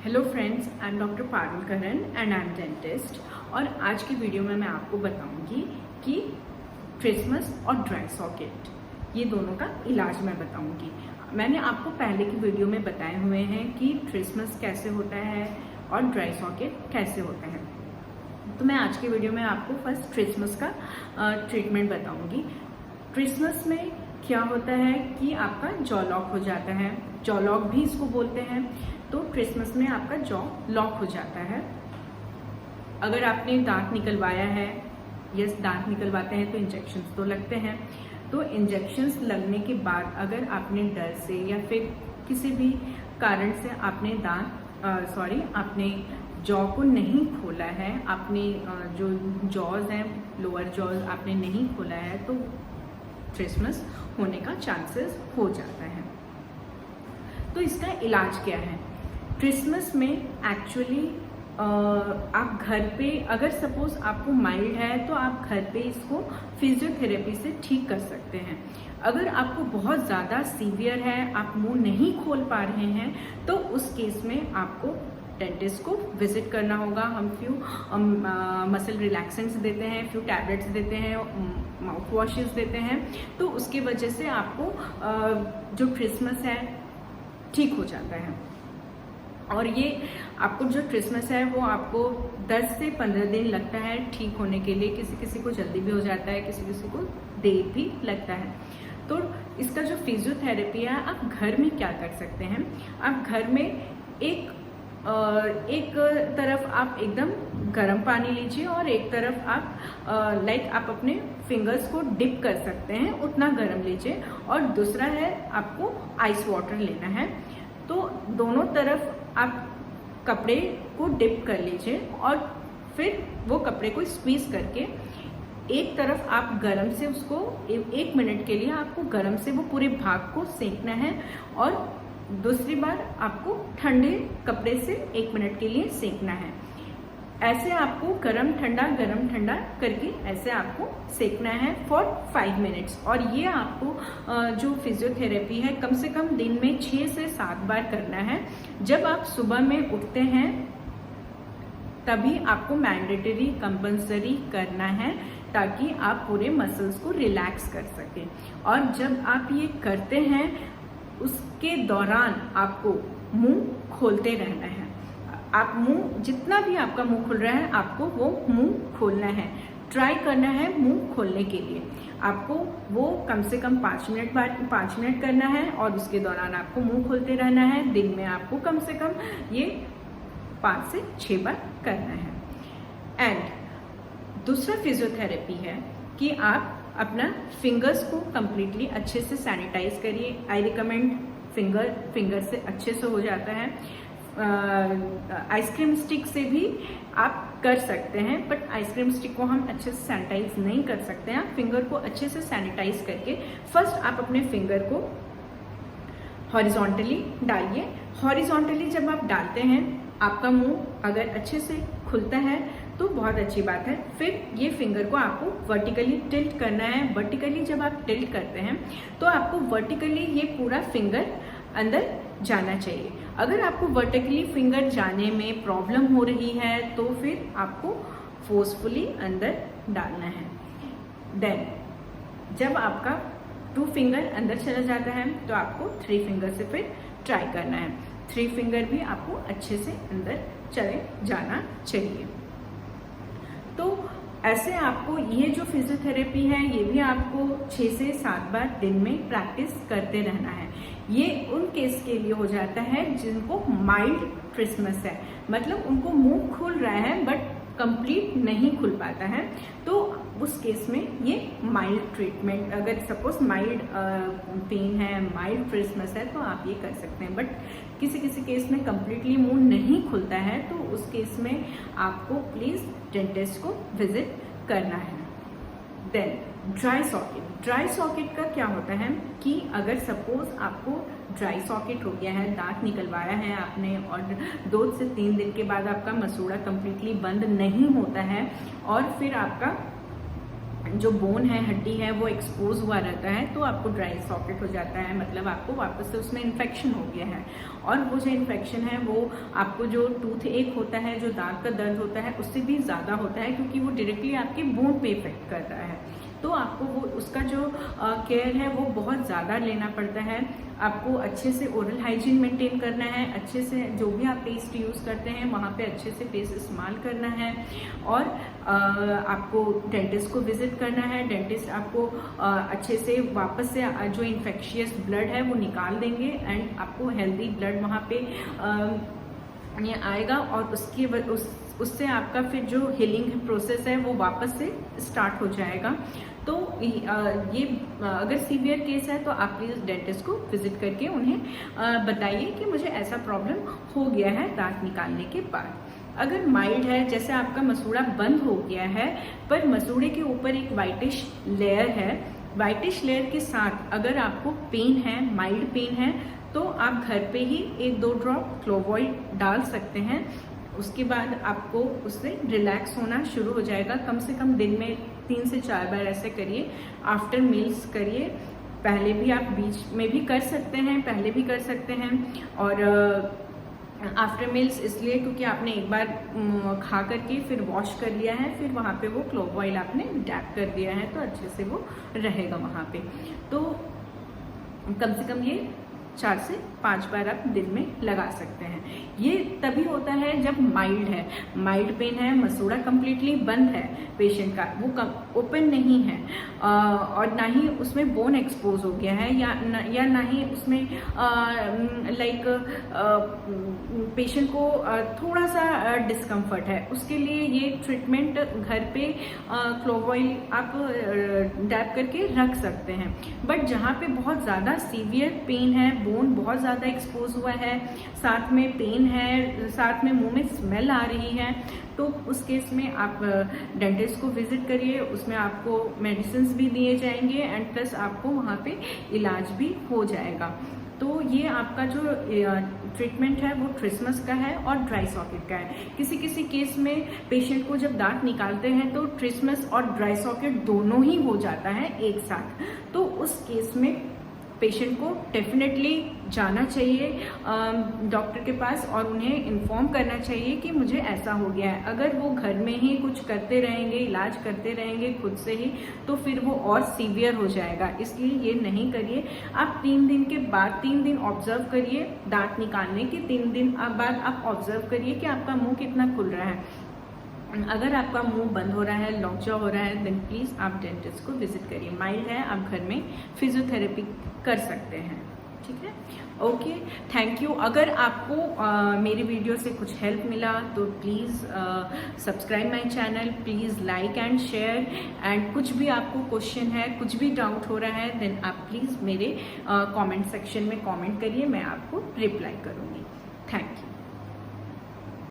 Hello friends, I am doctor Parul Karan and I am dentist. और आज की video में मैं आपको बताऊंगी कि ट्रिस्मस और ड्राई सॉकेट ये दोनों का इलाज मैं बताऊंगी। मैंने आपको पहले की वीडियो में बताए हुए हैं कि ट्रिस्मस कैसे होता है और ड्राई सॉकेट कैसे होता है। तो मैं आज की वीडियो में आपको फर्स्ट ट्रिस्मस का ट्रीटमेंट बताऊंगी। ट्रिस्मस में क्या होता है कि आपका जॉ लॉक हो जाता है, जॉ लॉक भी इसको बोलते हैं। तो ट्रिस्मस में आपका जॉ लॉक हो जाता है। अगर आपने दांत निकलवाया है, यस दांत निकलवाते हैं तो इंजेक्शंस तो लगते हैं। तो इंजेक्शंस लगने के बाद अगर आपने डर से या फिर किसी भी कारण से आपने आपने जॉ को नहीं खोला है, आपने जो जॉज हैं लोअर जॉज आपने नहीं खोला है, तो ट्रिस्मस होने का चांसेस हो जाता है। तो इसका इलाज क्या है? ट्रिस्मस में एक्चुअली आप घर पे, अगर सपोज आपको माइल्ड है तो आप घर पे इसको फिजियोथेरेपी से ठीक कर सकते हैं। अगर आपको बहुत ज़्यादा सीवियर है, आप मुंह नहीं खोल पा रहे हैं, तो उस केस में आपको डेंटिस्ट को विजिट करना होगा। हम फ्यू मसल रिलैक्सेंट्स देते हैं, फ्यू टैबलेट्स देते हैं, माउथ वॉशेस देते हैं। तो उसकी वजह से आपको जो ट्रिस्मस है ठीक हो जाता है। और ये आपको जो ट्रिस्मस है वो आपको 10 से 15 दिन लगता है ठीक होने के लिए। किसी किसी को जल्दी भी हो जाता है, किसी किसी को देर भी लगता है। तो इसका जो फिजियोथेरेपी है, आप घर में क्या कर सकते हैं? आप घर में एक तरफ आप एकदम गर्म पानी लीजिए और एक तरफ आप आप अपने फिंगर्स को डिप कर सकते हैं, उतना गर्म लीजिए। और दूसरा है आपको आइस वाटर लेना है। तो दोनों तरफ आप कपड़े को डिप कर लीजिए और फिर वो कपड़े को स्क्वीज करके एक तरफ आप गरम से उसको 1 मिनट के लिए आपको गरम से वो पूरे भाग को सेकना है और दूसरी बार आपको ठंडे कपड़े से 1 मिनट के लिए सेकना है। ऐसे आपको गरम ठंडा करके ऐसे आपको सेकना है फॉर 5 मिनट्स। और ये आपको जो फिजियोथेरेपी है कम से कम दिन में 6 से 7 बार करना है। जब आप सुबह में उठते हैं तभी आपको मैंडेटरी कंपल्सरी करना है, ताकि आप पूरे मसल्स को रिलैक्स कर सकें। और जब आप ये करते हैं उसके दौरान आपको मुंह खोलते रहना है। आप मुंह, जितना भी आपका मुंह खुल रहा है आपको वो मुंह खोलना है, ट्राई करना है मुंह खोलने के लिए। आपको वो कम से कम 5 मिनट करना है और उसके दौरान आपको मुंह खोलते रहना है। दिन में आपको कम से कम ये 5 से 6 बार करना है। एंड दूसरा फिजियोथेरेपी है कि आप अपना फिंगर्स को कंप्लीटली अच्छे से सैनिटाइज करिए। आई रिकमेंड फिंगर से अच्छे से हो जाता है। आइसक्रीम स्टिक से भी आप कर सकते हैं, बट आइसक्रीम स्टिक को हम अच्छे से सैनिटाइज नहीं कर सकते हैं। आप फिंगर को अच्छे से सैनिटाइज करके फर्स्ट आप अपने फिंगर को हॉरिजॉन्टली डालिए। हॉरिजॉन्टली जब आप डालते हैं आपका मुंह अगर अच्छे से खुलता है तो बहुत अच्छी बात है। फिर ये फिंगर को आपको वर्टिकली टिल्ट करना है। वर्टिकली जब आप टिल्ट करते हैं तो आपको वर्टिकली ये पूरा फिंगर अंदर जाना चाहिए। अगर आपको वर्टिकली फिंगर जाने में प्रॉब्लम हो रही है तो फिर आपको फोर्सफुली अंदर डालना है। देन जब आपका 2 फिंगर अंदर चला जाता है तो आपको 3 फिंगर से फिर ट्राई करना है। 3 फिंगर भी आपको अच्छे से अंदर चले जाना चाहिए। तो ऐसे आपको ये जो फिजियोथेरेपी है ये भी आपको 6 से 7 बार दिन में प्रैक्टिस करते रहना है। ये उन केस के लिए हो जाता है जिनको माइल्ड ट्रिस्मस है, मतलब उनको मुंह खुल रहा है बट कंप्लीट नहीं खुल पाता है। तो उस केस में ये माइल्ड ट्रीटमेंट, अगर सपोज माइल्ड पेन है, माइल्ड ट्रिस्मस है, तो आप ये कर सकते हैं। बट किसी किसी केस में कंप्लीटली मुंह नहीं खुलता है तो उस केस में आपको प्लीज डेंटिस्ट को विजिट करना है। देन ड्राई सॉकेट का क्या होता है कि अगर सपोज आपको ड्राई सॉकेट हो गया है, दांत निकलवाया है आपने और 2 से 3 दिन के बाद आपका मसूड़ा कंप्लीटली बंद नहीं होता है और फिर आपका जो बोन है, हड्डी है, वो एक्सपोज हुआ रहता है, तो आपको ड्राई सॉकेट हो जाता है, मतलब आपको वापस से उसमें इन्फेक्शन हो गया है। और वो जो इन्फेक्शन है वो आपको जो टूथ एक होता है, जो दांत का दर्द होता है, उससे भी ज़्यादा होता है, क्योंकि वो डायरेक्टली आपके बोन पे इफेक्ट कर रहा है। तो आपको वो उसका जो केयर है वो बहुत ज़्यादा लेना पड़ता है। आपको अच्छे से ओरल हाइजीन मेंटेन करना है, अच्छे से जो भी आप पेस्ट यूज़ करते हैं वहाँ पे अच्छे से पेस्ट इस्तेमाल करना है, और आपको डेंटिस्ट को विजिट करना है। डेंटिस्ट आपको अच्छे से वापस से जो इन्फेक्शियस ब्लड है वो निकाल देंगे, एंड आपको हेल्दी ब्लड वहाँ पे ये आएगा, और उससे आपका फिर जो हीलिंग प्रोसेस है वो वापस से स्टार्ट हो जाएगा। तो ये अगर सीवियर केस है तो आप प्लीज़ डेंटिस्ट को विजिट करके उन्हें बताइए कि मुझे ऐसा प्रॉब्लम हो गया है दांत निकालने के बाद। अगर माइल्ड है, जैसे आपका मसूड़ा बंद हो गया है पर मसूड़े के ऊपर एक वाइटिश लेयर है, वाइटिश लेयर के साथ अगर आपको पेन है, माइल्ड पेन है, तो आप घर पे ही 1-2 ड्रॉप क्लोव ऑयल डाल सकते हैं। उसके बाद आपको उससे रिलैक्स होना शुरू हो जाएगा। कम से कम दिन में 3 से 4 बार ऐसे करिए। आफ्टर मील्स करिए, पहले भी आप बीच में भी कर सकते हैं, पहले भी कर सकते हैं। और आफ्टर मील्स इसलिए क्योंकि आपने एक बार खा करके फिर वॉश कर लिया है, फिर वहाँ पे वो क्लोव ऑयल आपने डैप कर दिया है, तो अच्छे से वो रहेगा वहाँ पे। तो कम से कम ये 4 से 5 बार आप दिन में लगा सकते हैं। ये तभी होता है जब माइल्ड है, माइल्ड पेन है, मसूड़ा कंप्लीटली बंद है पेशेंट का, वो ओपन नहीं है, और ना ही उसमें बोन एक्सपोज हो गया है, या ना ही उसमें लाइक पेशेंट को थोड़ा सा डिस्कम्फर्ट है। उसके लिए ये ट्रीटमेंट घर पे क्लोव ऑयल आप डैप करके रख सकते हैं। बट जहाँ पे बहुत ज़्यादा सीवियर पेन है, बोन बहुत ज़्यादा एक्सपोज हुआ है, साथ में पेन है, साथ में मुंह में स्मेल आ रही है, तो उस केस में आप डेंटिस्ट को विजिट करिए। उसमें आपको मेडिसिन भी दिए जाएंगे, एंड प्लस आपको वहाँ पे इलाज भी हो जाएगा। तो ये आपका जो ट्रीटमेंट है वो ट्रिसमस का है और ड्राई सॉकेट का है। किसी किसी केस में पेशेंट को जब दांत निकालते हैं तो ट्रिसमस और ड्राई सॉकेट दोनों ही हो जाता है एक साथ, तो उस केस में पेशेंट को डेफिनेटली जाना चाहिए डॉक्टर के पास, और उन्हें इन्फॉर्म करना चाहिए कि मुझे ऐसा हो गया है। अगर वो घर में ही कुछ करते रहेंगे, इलाज करते रहेंगे खुद से ही, तो फिर वो और सीवियर हो जाएगा। इसलिए ये नहीं करिए। आप 3 दिन के बाद 3 दिन ऑब्जर्व करिए, दांत निकालने के 3 दिन बाद आप ऑब्जर्व करिए कि आपका मुंह कितना खुल रहा है। अगर आपका मुंह बंद हो रहा है, लॉकजा हो रहा है, देन प्लीज़ आप डेंटिस्ट को विजिट करिए। माइल्ड है, आप घर में फिजियोथेरेपी कर सकते हैं। ठीक है, ओके, थैंक यू। अगर आपको मेरी वीडियो से कुछ हेल्प मिला तो please subscribe my channel, please like and share, and कुछ भी आपको क्वेश्चन है, कुछ भी डाउट हो रहा है, देन आप प्लीज़ मेरे कमेंट सेक्शन में कमेंट करिए, मैं आपको रिप्लाई करूँगी। Thank you.